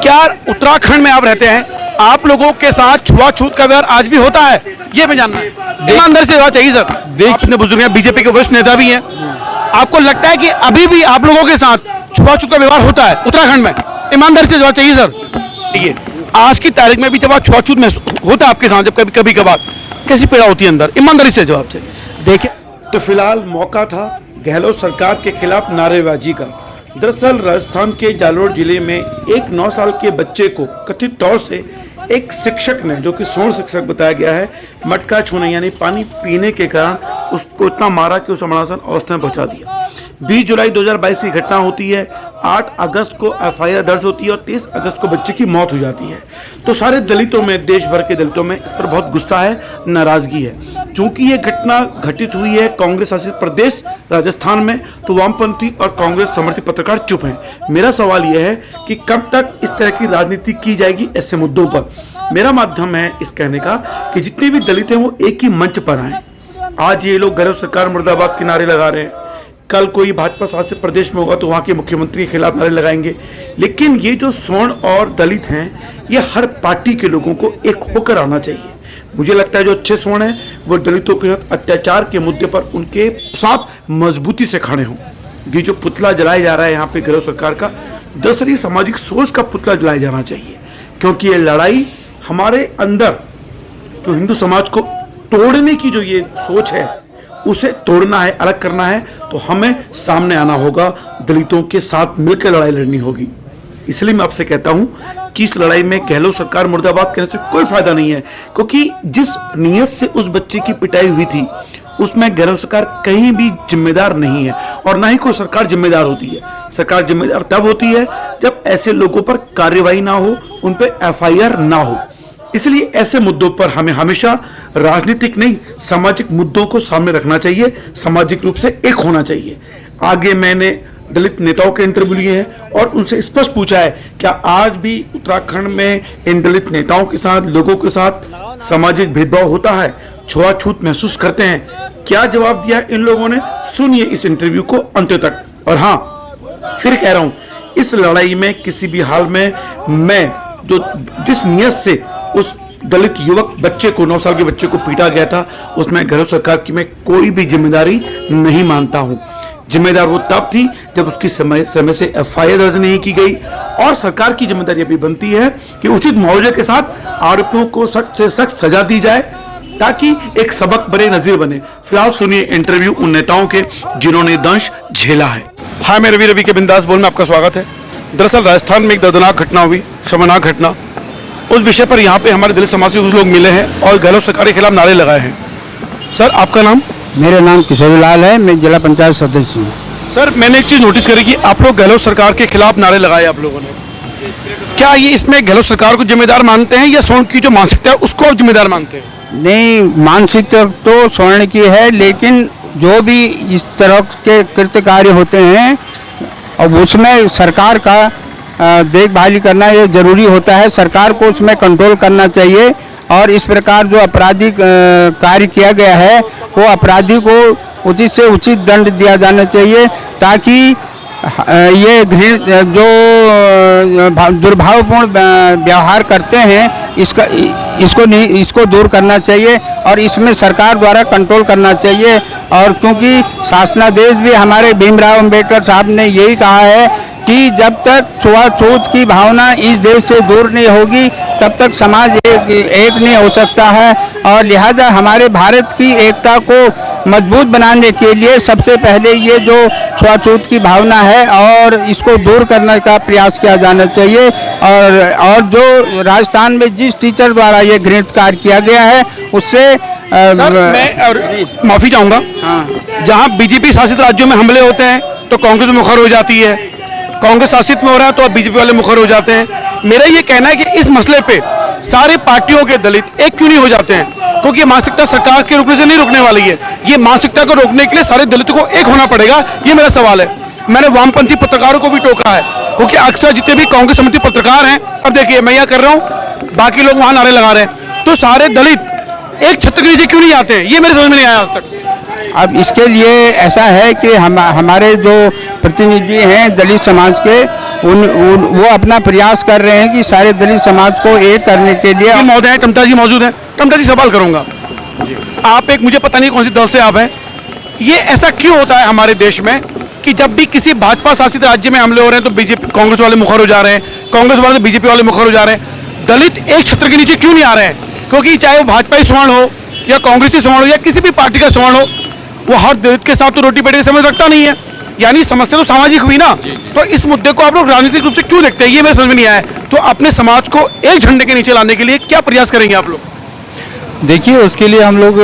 क्या उत्तराखंड में आप रहते हैं, आप लोगों के साथ छुआछूत का व्यवहार आज भी होता है? ये मैं जानना है, ईमानदारी से जवाब चाहिए सर। आप इतने बुजुर्ग हैं, बीजेपी के वरिष्ठ नेता भी हैं, आपको लगता है कि अभी भी आप लोगों के साथ छुआछूत का व्यवहार होता है उत्तराखंड में? ईमानदारी से जवाब चाहिए सर। देखिए, आज की तारीख में भी जब आप छुआछूत में होता है आपके साथ, जब कभी कभी कभार, कैसी पीड़ा होती है अंदर? ईमानदारी से जवाब चाहिए। देखिए, तो फिलहाल मौका था गहलोत सरकार के खिलाफ नारेबाजी का। दरअसल राजस्थान के जालोर जिले में एक 9 साल के बच्चे को कथित तौर से एक शिक्षक ने, जो कि स्वर्ण शिक्षक बताया गया है, मटका छूने यानी पानी पीने के कारण उसको इतना मारा कि उस मरणासन अवस्था में पहुंचा दिया। 20 जुलाई 2022 की घटना होती है। 8 अगस्त को एफआईआर दर्ज होती है और 23 अगस्त को बच्चे की मौत हो जाती है। तो सारे दलितों में, देश भर के दलितों में इस पर बहुत गुस्सा है, नाराजगी है। चूंकि ये घटना घटित हुई है कांग्रेस शासित प्रदेश राजस्थान में, तो वामपंथी और कांग्रेस समर्थित पत्रकार चुप हैं। मेरा सवाल यह है कि कब तक इस तरह की राजनीति की जाएगी ऐसे मुद्दों पर? मेरा माध्यम है इस कहने का कि जितने भी दलित हैं वो एक ही मंच पर आए। आज ये लोग गहलोत सरकार मुर्दाबाद के नारे लगा रहे हैं, कल कोई भाजपा शासित प्रदेश में होगा तो वहाँ के मुख्यमंत्री के खिलाफ नारे लगाएंगे। लेकिन ये जो स्वर्ण और दलित हैं, ये हर पार्टी के लोगों को एक होकर आना चाहिए। मुझे लगता है जो अच्छे स्वर्ण हैं वो दलितों के साथ अत्याचार के मुद्दे पर उनके साथ मजबूती से खड़े हों। ये जो पुतला जलाया जा रहा है यहाँ पे गहलोत सरकार का, दरअसल सामाजिक सोच का पुतला जलाया जाना चाहिए, क्योंकि ये लड़ाई हमारे अंदर जो हिंदू समाज को तोड़ने की जो ये सोच है, उसे तोड़ना है, अलग करना है, तो हमें सामने आना होगा, दलितों के साथ मिलकर लड़ाई लड़नी होगी। इसलिए मैं आपसे कहता हूं कि इस लड़ाई में गहलोत सरकार मुर्दाबाद कहने से कोई फायदा नहीं है, क्योंकि जिस नीयत से उस बच्चे की पिटाई हुई थी उसमें गहलोत सरकार कहीं भी जिम्मेदार नहीं है, और ना ही कोई सरकार जिम्मेदार होती है। सरकार जिम्मेदार तब होती है जब ऐसे लोगों पर कार्रवाई ना हो, उन पर एफआईआर ना हो। इसलिए ऐसे मुद्दों पर हमें हमेशा राजनीतिक नहीं, सामाजिक मुद्दों को सामने रखना चाहिए, सामाजिक रूप से एक होना चाहिए। आगे मैंने दलित नेताओं के इंटरव्यू लिए हैं और उनसे स्पष्ट पूछा है क्या आज भी उत्तराखंड में इन दलित नेताओं के साथ, लोगों के साथ सामाजिक भेदभाव होता है, छुआछूत महसूस करते हैं? क्या जवाब दिया इन लोगों ने? सुनिए इस इंटरव्यू को अंत तक। और हाँ, फिर कह रहा हूं, इस लड़ाई में किसी भी हाल में मैं जिस नियत से उस दलित युवक बच्चे को, 9 साल के बच्चे को पीटा गया था, उसमें गहलोत सरकार की मैं कोई भी जिम्मेदारी नहीं मानता हूं। जिम्मेदार वो तब थी जब उसकी समय से एफआईआर दर्ज नहीं की गई, और सरकार की जिम्मेदारी अभी बनती है कि उचित मुआवजे के साथ आरोपियों को सख्त से सख्त सजा दी जाए, ताकि एक सबक बने, नजीर बने। फिलहाल सुनिए इंटरव्यू उन नेताओं के जिन्होंने दंश झेला है। हाय, मैं रवि के बिंदास बोल में आपका स्वागत है। दरअसल राजस्थान में एक दर्दनाक घटना हुई, शर्मनाक घटना। उस विषय पर यहाँ पे हमारे दलित समाज से कुछ लोग मिले हैं और गहलोत सरकार के खिलाफ नारे लगाए हैं। सर, आपका नाम? मेरा नाम किशोरीलाल है, मैं जिला पंचायत सदस्य हूँ। सर, मैंने एक चीज़ नोटिस करी कि आप लोग गहलोत सरकार के खिलाफ नारे लगाए आप लोगों ने। क्या ये इसमें गहलोत सरकार को जिम्मेदार मानते हैं या स्वर्ण की जो मानसिकता है उसको आप जिम्मेदार मानते हैं? नहीं, मानसिकता तो स्वर्ण की है, लेकिन जो भी इस तरह के कृत्य कार्य होते हैं और उसमें सरकार का देखभाल करना ये जरूरी होता है। सरकार को उसमें कंट्रोल करना चाहिए, और इस प्रकार जो आपराधिक कार्य किया गया है वो अपराधी को उचित से उचित दंड दिया जाना चाहिए, ताकि ये जो दुर्भावपूर्ण व्यवहार करते हैं इसको दूर करना चाहिए, और इसमें सरकार द्वारा कंट्रोल करना चाहिए। और क्योंकि शासनादेश भी हमारे भीमराव अंबेडकर साहब ने यही कहा है कि जब तक छुआछूत की भावना इस देश से दूर नहीं होगी तब तक समाज एक नहीं हो सकता है। और लिहाजा हमारे भारत की एकता को मजबूत बनाने के लिए सबसे पहले ये जो छुआछूत की भावना है और इसको दूर करने का प्रयास किया जाना चाहिए। और जो राजस्थान में जिस टीचर द्वारा ये घृणित कार्य किया गया है उससे सर, मैं माफी चाहूँगा। जहाँ बीजेपी शासित राज्यों में हमले होते हैं तो कांग्रेस मुखर हो जाती है, कांग्रेस शासित में हो रहा है तो अब बीजेपी वाले मुखर हो जाते हैं। मेरा ये कहना है कि इस मसले पे सारे पार्टियों के दलित एक क्यों नहीं हो जाते हैं? क्योंकि ये मानसिकता सरकार के रुकने से नहीं रुकने वाली है। ये मानसिकता को रोकने के लिए सारे दलितों को एक होना पड़ेगा, ये मेरा सवाल है। मैंने वामपंथी पत्रकारों को भी टोका है, क्योंकि अक्सर जितने भी कांग्रेस समिति पत्रकार हैं, अब देखिए मैं यह कर रहा हूँ, बाकी लोग वहां नारे लगा रहे हैं, तो सारे दलित एक छत्र के नीचे क्यों नहीं आते हैं? ये मेरे समझ में नहीं आया आज तक। अब इसके लिए ऐसा है कि हमारे जो प्रतिनिधि हैं दलित समाज के, वो अपना प्रयास कर रहे हैं कि सारे दलित समाज को एक करने के लिए। ये महोदय टमटा जी मौजूद हैं। टमटा जी सवाल करूंगा, आप एक, मुझे पता नहीं कौन सी दल से आप हैं, ये ऐसा क्यों होता है हमारे देश में कि जब भी किसी भाजपा शासित राज्य में हमले हो रहे हैं तो बीजेपी कांग्रेस वाले मुखर हो जा रहे हैं, कांग्रेस वाले तो बीजेपी वाले मुखर हो जा रहे हैं, दलित एक छत्र के नीचे क्यों नहीं आ रहे हैं? क्योंकि चाहे वो भाजपा सवर्ण हो या कांग्रेसी सवर्ण हो या किसी भी पार्टी का सवर्ण हो, वो हर दलित के साथ तो रोटी पेटी का समझ रखता नहीं है। यानी समस्या तो सामाजिक हुई ना। तो इस मुद्दे को आप लोग राजनीतिक रूप से क्यों देखते हैं, ये मेरे समझ में नहीं आया। तो अपने समाज को एक झंडे के नीचे लाने के लिए क्या प्रयास करेंगे आप लोग? देखिए, उसके लिए हम लोग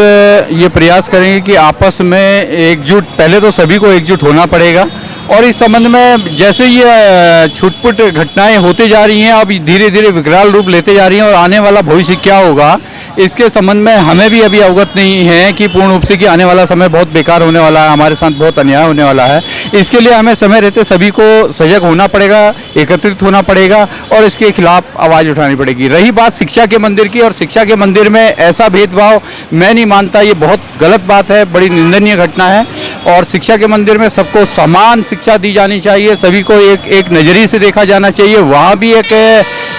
ये प्रयास करेंगे कि आपस में एकजुट, पहले तो सभी को एकजुट होना पड़ेगा। और इस संबंध में जैसे ये छुटपुट घटनाएं होती जा रही हैं, अब धीरे धीरे विकराल रूप लेते जा रही हैं, और आने वाला भविष्य क्या होगा इसके संबंध में हमें भी अभी अवगत नहीं है कि पूर्ण रूप से कि आने वाला समय बहुत बेकार होने वाला है, हमारे साथ बहुत अन्याय होने वाला है। इसके लिए हमें समय रहते सभी को सजग होना पड़ेगा, एकत्रित होना पड़ेगा और इसके खिलाफ आवाज़ उठानी पड़ेगी। रही बात शिक्षा के मंदिर की, और शिक्षा के मंदिर में ऐसा भेदभाव मैं नहीं मानता, ये बहुत गलत बात है, बड़ी निंदनीय घटना है। और शिक्षा के मंदिर में सबको समान शिक्षा दी जानी चाहिए, सभी को एक नज़रिए से देखा जाना चाहिए। वहाँ भी एक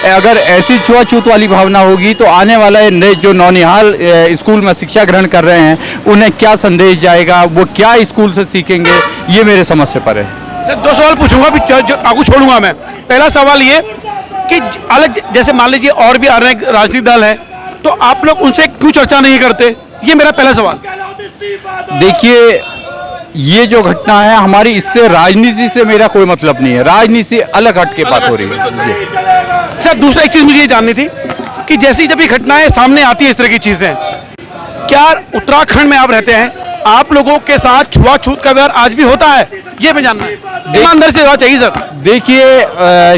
अगर ऐसी छुआछूत वाली भावना होगी तो आने वाला नए जो नौनिहाल स्कूल में शिक्षा ग्रहण कर रहे हैं उन्हें क्या संदेश जाएगा, वो क्या स्कूल से सीखेंगे, ये मेरे समझ से परे है। सर, दो सवाल पूछूंगा, फिर आगे छोड़ूंगा मैं। पहला सवाल ये कि अलग, जैसे मान लीजिए और भी आ रहे हैं राजनीतिक दल है, तो आप लोग उनसे क्यों चर्चा नहीं करते? ये मेरा पहला सवाल। देखिए, ये जो घटना है हमारी, इससे राजनीति से मेरा कोई मतलब नहीं है, राजनीति से अलग हट के बात हो रही है। सर, दूसरा एक चीज मुझे ये जाननी थी कि जैसी जब ये घटनाएं सामने आती है, इस तरह की चीजें, क्या उत्तराखंड में आप रहते हैं, आप लोगों के साथ छुआछूत का व्यवहार आज भी होता है? ये मैं जानना है, ईमानदारी से जवाब चाहिए सर। देखिए,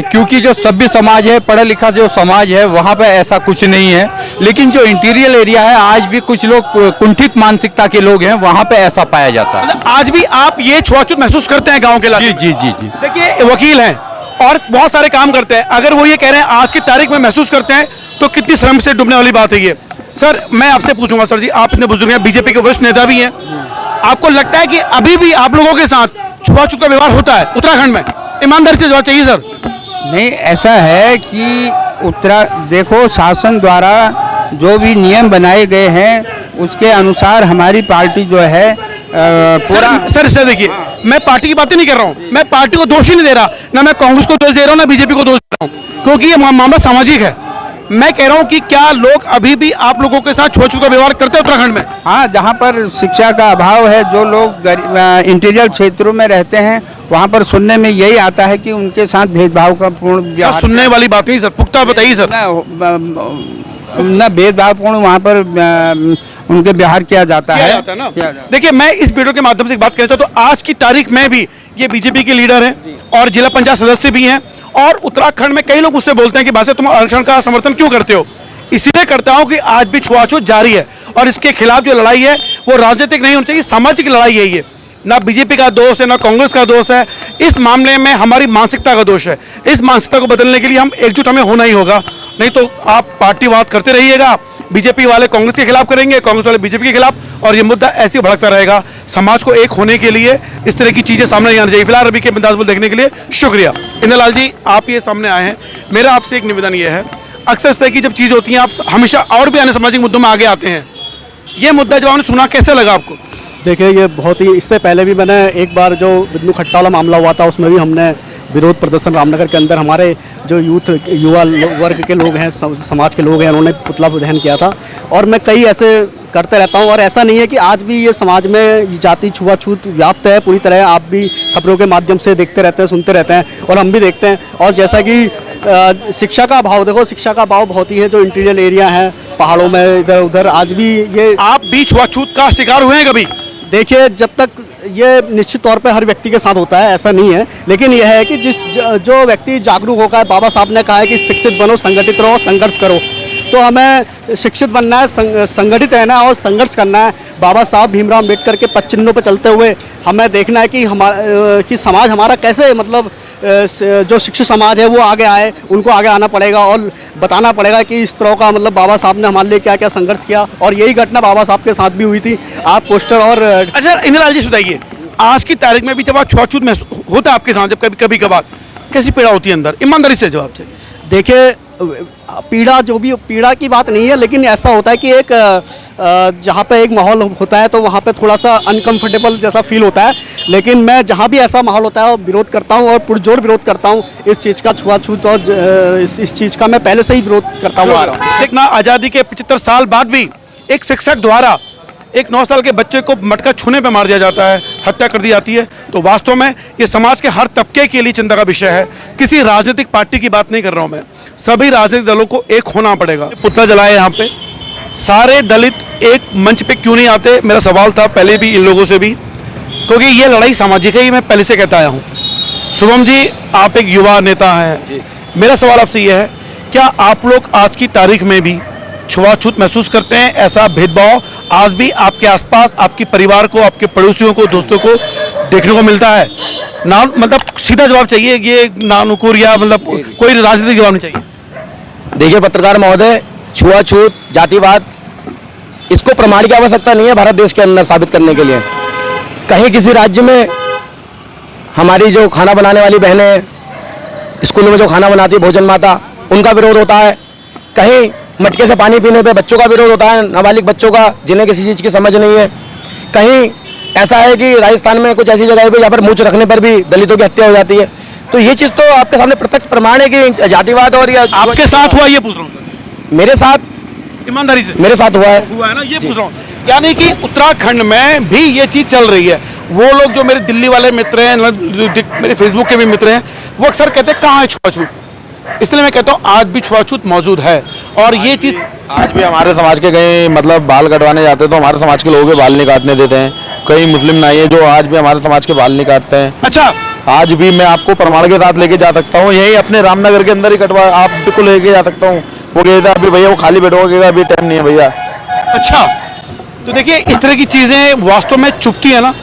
क्योंकि जो सभ्य समाज है, पढ़ा लिखा जो समाज है, वहाँ पे ऐसा कुछ नहीं है। लेकिन जो इंटीरियर एरिया है, आज भी कुछ लोग कुंठित मानसिकता के लोग हैं, वहाँ पे ऐसा पाया जाता है। आज भी आप ये छुआछूत महसूस करते हैं गाँव के इलाके? जी जी जी जी। देखिए, वकील हैं और बहुत सारे काम करते हैं, अगर वो ये कह रहे हैं आज की तारीख में महसूस करते हैं तो कितनी श्रम से डूबने वाली बात है ये। सर, मैं आपसे पूछूंगा, सर जी, आप इतने बुजुर्ग हैं, बीजेपी के वरिष्ठ नेता भी हैं, आपको लगता है कि अभी भी आप लोगों के साथ छुआछूत का व्यवहार होता है उत्तराखंड में? ईमानदारी से जवाब चाहिए सर। नहीं, ऐसा है कि देखो, शासन द्वारा जो भी नियम बनाए गए हैं उसके अनुसार हमारी पार्टी जो है पूरा। सर देखिए, मैं पार्टी की बातें नहीं कर रहा हूँ, मैं पार्टी को दोष ही नहीं दे रहा, ना मैं कांग्रेस को दोष दे रहा हूँ, ना बीजेपी को दोष दे रहा हूँ, क्योंकि ये मामला सामाजिक है। मैं कह रहा हूँ कि क्या लोग अभी भी आप लोगों के साथ छुआछूत का व्यवहार करते हैं उत्तराखंड में? हाँ, जहाँ पर शिक्षा का अभाव है, जो लोग इंटीरियर क्षेत्रों में रहते हैं, वहाँ पर सुनने में यही आता है कि उनके साथ भेदभाव का पूर्ण। सुनने वाली बात नहीं सर, पुख्ता बताइए सर। न भेदभावपूर्ण वहाँ पर उनके व्यवहार किया जाता है ना। देखिए, मैं इस वीडियो के माध्यम से एक बात कहना चाहता हूँ, आज की तारीख में भी ये बीजेपी के लीडर हैं और जिला पंचायत सदस्य भी हैं, और उत्तराखंड में कई लोग उससे बोलते हैं कि भाई तुम आरक्षण का समर्थन क्यों करते हो? इसीलिए करता हूं कि आज भी छुआछूत जारी है, और इसके खिलाफ जो लड़ाई है वो राजनीतिक नहीं होनी चाहिए, सामाजिक लड़ाई है ये। ना बीजेपी का दोष है, ना कांग्रेस का दोष है, इस मामले में हमारी मानसिकता का दोष है। इस मानसिकता को बदलने के लिए हम एकजुट हमें होना ही होगा, नहीं तो आप पार्टीवाद करते रहिएगा, बीजेपी वाले कांग्रेस के खिलाफ करेंगे, कांग्रेस वाले बीजेपी के खिलाफ, और ये मुद्दा ऐसे ही भड़कता रहेगा। समाज को एक होने के लिए इस तरह की चीजें सामने नहीं आनी चाहिए। फिलहाल अभी के बिंदास बोल देखने के लिए शुक्रिया। इंद्रलाल जी, आप ये सामने आए हैं, मेरा आपसे एक निवेदन ये है, अक्सर इस तरह की जब चीज़ होती है आप हमेशा और भी अन्य सामाजिक मुद्दों में आगे आते हैं, ये मुद्दा जब आपने सुना कैसे लगा आपको? देखिए, ये बहुत ही, इससे पहले भी मैंने एक बार जो बिंदु खट्टा वाला मामला हुआ था उसमें भी हमने विरोध प्रदर्शन रामनगर के अंदर, हमारे जो युवा वर्ग के लोग हैं, समाज के लोग हैं, उन्होंने पुतला दहन किया था। और मैं कई ऐसे करते रहता हूं, और ऐसा नहीं है कि आज भी ये समाज में जाति छुआछूत व्याप्त है पूरी तरह। आप भी खबरों के माध्यम से देखते रहते हैं, सुनते रहते हैं, और हम भी देखते हैं। और जैसा कि शिक्षा का अभाव, देखो शिक्षा का अभाव बहुत ही है, जो इंटीरियर एरिया है पहाड़ों में इधर उधर, आज भी ये। आप भी छुआछूत का शिकार हुए हैं कभी? देखिए, जब तक ये निश्चित तौर पे हर व्यक्ति के साथ होता है, ऐसा नहीं है, लेकिन यह है कि जो व्यक्ति जागरूक होकर, बाबा साहब ने कहा है कि शिक्षित बनो, संगठित रहो, संघर्ष करो, तो हमें शिक्षित बनना है, संगठित रहना है और संघर्ष करना है। बाबा साहब भीमराव अम्बेडकर के पद चिन्हों पर चलते हुए हमें देखना है कि समाज हमारा कैसे, मतलब जो शिक्षित समाज है वो आगे आए, उनको आगे आना पड़ेगा और बताना पड़ेगा कि इस तरह का, मतलब बाबा साहब ने हमारे लिए क्या क्या संघर्ष किया, और यही घटना बाबा साहब के साथ भी हुई थी। आप पोस्टर और। अच्छा इंद्रलाल जी, बताइए, आज की तारीख में भी जब आप छुआछूत होता है आपके साथ, जब कभी कभार, कैसी पीड़ा होती है अंदर? ईमानदारी से जवाब चाहिए। देखिए, पीड़ा जो भी पीड़ा की बात नहीं है, लेकिन ऐसा होता है कि एक जहाँ पे एक माहौल होता है तो वहाँ पे थोड़ा सा अनकंफर्टेबल जैसा फील होता है। लेकिन मैं जहाँ भी ऐसा माहौल होता है विरोध करता हूँ और पुरजोर विरोध करता हूँ इस चीज़ का, छुआछूत और इस चीज़ का मैं पहले से ही विरोध करता हुआ आ रहा हूँ। देखना, आज़ादी के 75 साल बाद भी एक शिक्षक द्वारा एक 9 साल के बच्चे को मटका छूने पे मार दिया जाता है, हत्या कर दी जाती है। तो वास्तव में ये समाज के हर तबके के लिए चिंता का विषय है। किसी राजनीतिक पार्टी की बात नहीं कर रहा हूँ मैं, सभी राजनीतिक दलों को एक होना पड़ेगा। पुतला जलाए यहाँ पे, सारे दलित एक मंच पे क्यों नहीं आते? मेरा सवाल था पहले भी इन लोगों से भी, क्योंकि ये लड़ाई सामाजिक है, ये मैं पहले से कहता आया हूँ। शुभम जी, आप एक युवा नेता हैं, मेरा सवाल आपसे ये है, क्या आप लोग आज की तारीख में भी छुआछूत महसूस करते हैं? ऐसा भेदभाव आज भी आपके आसपास, आपके परिवार को, आपके पड़ोसियों को, दोस्तों को देखने को मिलता है? ना मतलब सीधा जवाब चाहिए, ये नानुकुर या मतलब कोई राजनीतिक जवाब नहीं चाहिए। देखिए पत्रकार महोदय, छुआछूत, जातिवाद, इसको प्रमाण की आवश्यकता नहीं है भारत देश के अंदर साबित करने के लिए। कहीं किसी राज्य में हमारी जो खाना बनाने वाली बहनें, स्कूलों में जो खाना बनाती है भोजन माता, उनका विरोध होता है। कहीं मटके से पानी पीने पे बच्चों का विरोध होता है, नाबालिग बच्चों का, जिन्हें किसी चीज़ की समझ नहीं है। कहीं ऐसा है कि राजस्थान में कुछ ऐसी जगह पे जहाँ पर मूंछ रखने पर भी दलितों की हत्या हो जाती है। तो ये चीज़ तो आपके सामने प्रत्यक्ष प्रमाण है कि जातिवाद और या आपके साथ हुआ, ये पूछ रहा हूँ मेरे साथ, ईमानदारी से मेरे साथ हुआ है ना, ये पूछ रहा हूँ। यानी कि उत्तराखंड में भी ये चीज़ चल रही है। वो लोग जो मेरे दिल्ली वाले मित्र हैं, मेरे फेसबुक के भी मित्र हैं, वो अक्सर कहते हैं कहाँ है छुआछूत। इसलिए मैं कहता हूँ आज भी छुआछूत मौजूद है। और ये चीज़ आज भी हमारे समाज के कहीं मतलब बाल कटवाने जाते हैं तो हमारे समाज के लोगों के बाल नहीं काटने देते हैं। कई मुस्लिम नाई है जो आज भी हमारे समाज के बाल नहीं काटते हैं। अच्छा, आज भी मैं आपको प्रमाण के साथ लेके जा सकता हूँ, यही अपने रामनगर के अंदर ही कटवा आप बिल्कुल लेके जा सकता हूँ। वो कहता अभी भैया वो खाली बैठोगे, अभी टाइम नहीं है भैया। अच्छा, तो देखिए इस तरह की चीज़ें वास्तव में चुभती है ना।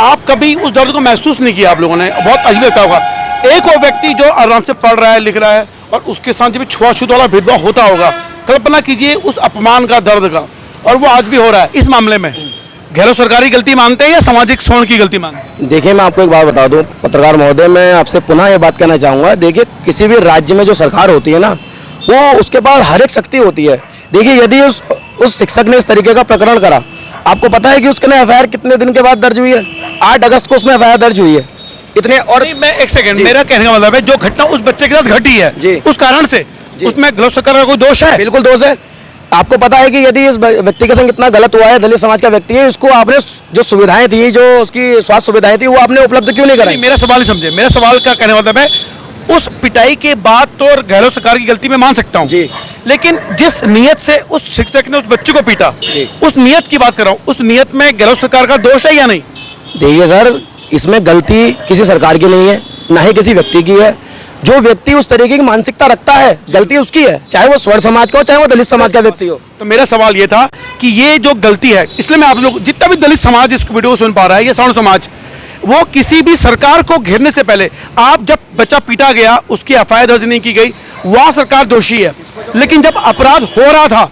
आप कभी उस दर्द को महसूस नहीं किया आप लोगों ने? बहुत अजीब लगता होगा, एक वो व्यक्ति जो आराम से पढ़ रहा है, लिख रहा है, और उसके साथ जब छुआछूत वाला भेदभाव होता होगा, कल्पना कीजिए उस अपमान का, दर्द का, और वो आज भी हो रहा है। इस मामले में गहलोत सरकार की गलती मानते हैं या सामाजिक सोच की गलती मानते हैं? देखिए मैं आपको एक बात बता दूं पत्रकार महोदय, मैं आपसे पुनः ये बात कहना चाहूँगा। देखिए किसी भी राज्य में जो सरकार होती है ना, वो उसके पास हर एक शक्ति होती है। देखिए यदि उस शिक्षक ने इस तरीके का प्रकरण करा, आपको पता है कि उसके एफआईआर कितने दिन के बाद दर्ज हुई है? 8 अगस्त को उसमें एफआईआर दर्ज हुई है। इतने और नहीं, मैं एक सेकंड, मेरा कहने का मतलब है जो घटना उस बच्चे के साथ घटी है उस कारण से उसमें गहलोत सरकार का कोई दोष है? बिल्कुल दोष है। आपको पता है कि यदि इस व्यक्ति के संग इतना गलत हुआ है, दलित समाज का व्यक्ति है, इसको आपने जो सुविधाएं थी, जो उसकी स्वास्थ्य सुविधाएं थी, वो आपने उपलब्ध क्यों नहीं कराई? मेरा सवाल ही समझे, मेरा सवाल का कहने का मतलब है उस पिटाई के बाद तो गहलोत सरकार की गलती मैं मान सकता हूँ, लेकिन जिस नियत से उस शिक्षक ने उस बच्चे को पीटा, उस नियत की बात कर रहा हूँ, उस नियत में गहलोत सरकार का दोष है या नहीं? देखिए सर, इसमें गलती किसी सरकार की नहीं है, ना ही किसी व्यक्ति की है। जो व्यक्ति उस तरीके की मानसिकता रखता है, गलती उसकी है, चाहे वो स्वर्ण समाज का हो, चाहे वो दलित समाज का व्यक्ति हो। तो मेरा सवाल ये था कि ये जो गलती है, इसलिए मैं आप लोग, जितना भी दलित समाज इस वीडियो को सुन पा रहा है, ये स्वर्ण समाज, वो किसी भी सरकार को घेरने से पहले, आप जब बच्चा पीटा गया, उसकी एफआईआर दर्ज नहीं की गई, वहाँ सरकार दोषी है। लेकिन जब अपराध हो रहा था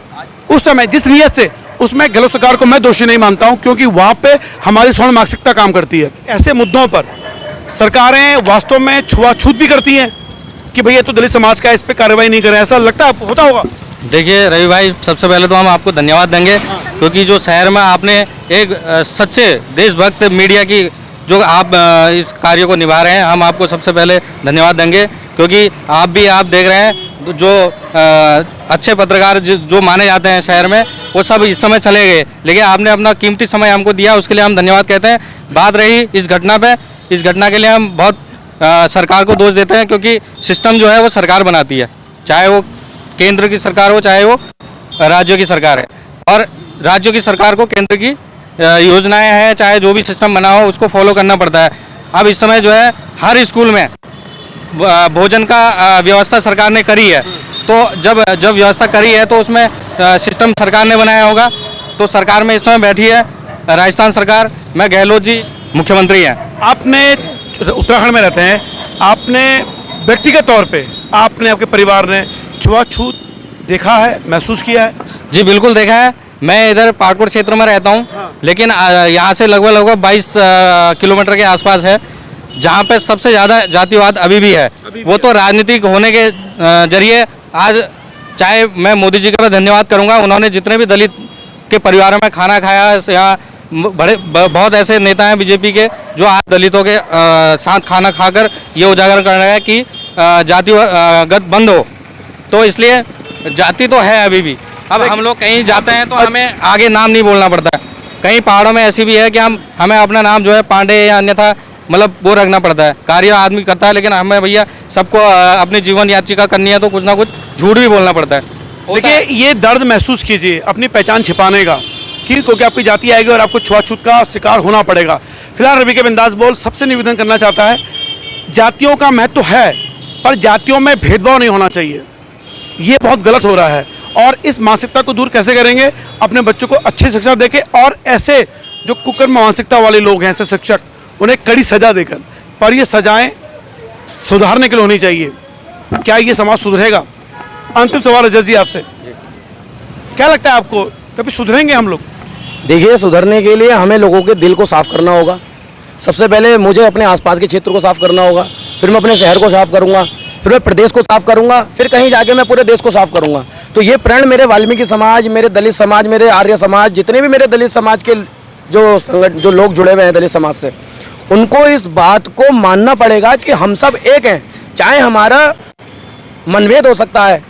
उस समय जिस नियत से, उसमें गहलोत सरकार को मैं दोषी नहीं मानता हूं, क्योंकि वहां पे हमारी स्वर्ण मानसिकता काम करती है। ऐसे मुद्दों पर सरकारें वास्तव में छुआछूत भी करती हैं कि भैया तो दलित समाज का, इस पे कार्रवाई नहीं करें, ऐसा लगता है होता होगा? देखिए रवि भाई, सबसे पहले तो हम आपको धन्यवाद देंगे, क्योंकि जो शहर में आपने एक सच्चे देशभक्त मीडिया की जो आप इस कार्य को निभा रहे हैं, हम आपको सबसे पहले धन्यवाद देंगे, क्योंकि आप देख रहे हैं जो अच्छे पत्रकार जो माने जाते हैं शहर में, वो सब इस समय चले गए, लेकिन आपने अपना कीमती समय हमको दिया, उसके लिए हम धन्यवाद कहते हैं। बात रही इस घटना पे, इस घटना के लिए हम बहुत सरकार को दोष देते हैं, क्योंकि सिस्टम जो है वो सरकार बनाती है, चाहे वो केंद्र की सरकार हो, चाहे वो राज्यों की सरकार है। और राज्यों की सरकार को केंद्र की योजनाएं हैं, चाहे जो भी सिस्टम बना हो, उसको फॉलो करना पड़ता है। अब इस समय जो है हर स्कूल में भोजन का व्यवस्था सरकार ने करी है, तो जब व्यवस्था करी है तो उसमें सिस्टम सरकार ने बनाया होगा। तो सरकार में इस समय बैठी है राजस्थान सरकार में, गहलोत जी मुख्यमंत्री हैं। आपने उत्तराखंड में रहते हैं, आपने व्यक्तिगत तौर पे, आपने, आपके परिवार ने छुआछूत देखा है, महसूस किया है? जी बिल्कुल देखा है। मैं इधर पाटपुर क्षेत्र में रहता हूँ, लेकिन यहाँ से लगभग 22 किलोमीटर के आसपास है। जहाँ पे सबसे ज़्यादा जातिवाद अभी भी है, वो तो राजनीतिक होने के जरिए आज, चाहे मैं मोदी जी का धन्यवाद करूँगा, उन्होंने जितने भी दलित के परिवारों में खाना खाया, यहाँ बहुत ऐसे नेता हैं बीजेपी के जो आज दलितों के साथ खाना खाकर ये उजागर कर रहे हैं कि जातिगत बंद हो। तो इसलिए जाति तो है अभी भी। अब हम लोग कहीं जाते हैं तो हमें आगे नाम नहीं बोलना पड़ता है। कई पहाड़ों में ऐसी भी है कि हमें अपना नाम जो है पांडे या अन्यथा मतलब वो रखना पड़ता है। कार्य आदमी करता है, लेकिन हमें भैया सबको अपनी जीवन याचिका करनी है तो कुछ ना कुछ झूठ भी बोलना पड़ता है। देखिए, ये दर्द महसूस कीजिए अपनी पहचान छिपाने का, क्योंकि आपकी जाति आएगी और आपको छुआछूत का शिकार होना पड़ेगा। फिलहाल रवि के बिंदास बोल सबसे निवेदन करना चाहता है, जातियों का महत्व है पर जातियों में भेदभाव नहीं होना चाहिए, ये बहुत गलत हो रहा है। और इस मानसिकता को दूर कैसे करेंगे? अपने बच्चों को अच्छी शिक्षा देके, और ऐसे जो कुकर्म मानसिकता वाले लोग हैं, ऐसे शिक्षक, उन्हें कड़ी सजा देकर, पर ये सजाएं सुधारने के लिए होनी चाहिए। क्या ये समाज सुधरेगा? अंतिम सवाल रजत जी आपसे, क्या लगता है आपको कभी सुधरेंगे हम लोग? देखिए, सुधरने के लिए हमें लोगों के दिल को साफ करना होगा। सबसे पहले मुझे अपने आसपास के क्षेत्र को साफ करना होगा, फिर मैं अपने शहर को साफ करूंगा, फिर मैं प्रदेश को साफ करूंगा, फिर कहीं जाके मैं पूरे देश को साफ करूंगा। तो ये प्रण मेरे वाल्मीकि समाज, मेरे दलित समाज, मेरे आर्य समाज, जितने भी मेरे दलित समाज के जो लोग जुड़े हुए हैं दलित समाज से, उनको इस बात को मानना पड़ेगा कि हम सब एक हैं। चाहे हमारा मनभेद हो सकता है,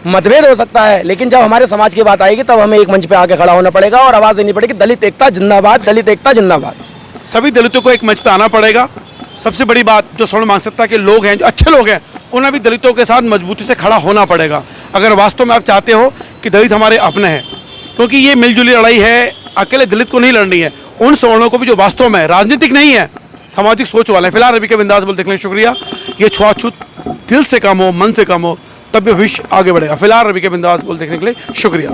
मतभेद हो सकता है, लेकिन जब हमारे समाज की बात आएगी तब हमें एक मंच पे आके खड़ा होना पड़ेगा और आवाज़ देनी पड़ेगी, दलित एकता जिंदाबाद, दलित एकता जिंदाबाद। सभी दलितों को एक मंच पे आना पड़ेगा। सबसे बड़ी बात, जो स्वर्ण मानसिकता के लोग हैं, जो अच्छे लोग हैं, उन्हें भी दलितों के साथ मजबूती से खड़ा होना पड़ेगा, अगर वास्तव में आप चाहते हो कि दलित हमारे अपने हैं। क्योंकि ये मिलजुली लड़ाई है, अकेले दलित को नहीं लड़नी है, उन सवर्णों को भी जो वास्तव में राजनीतिक नहीं है, सामाजिक सोच वाले हैं। फिलहाल रवि के बिंदास बोल देखने शुक्रिया। ये छुआछूत दिल से कम हो, मन से कम हो, तब भी भविष्य आगे बढ़ेगा। फिलहाल रवि के बिंदास बोल देखने के लिए शुक्रिया।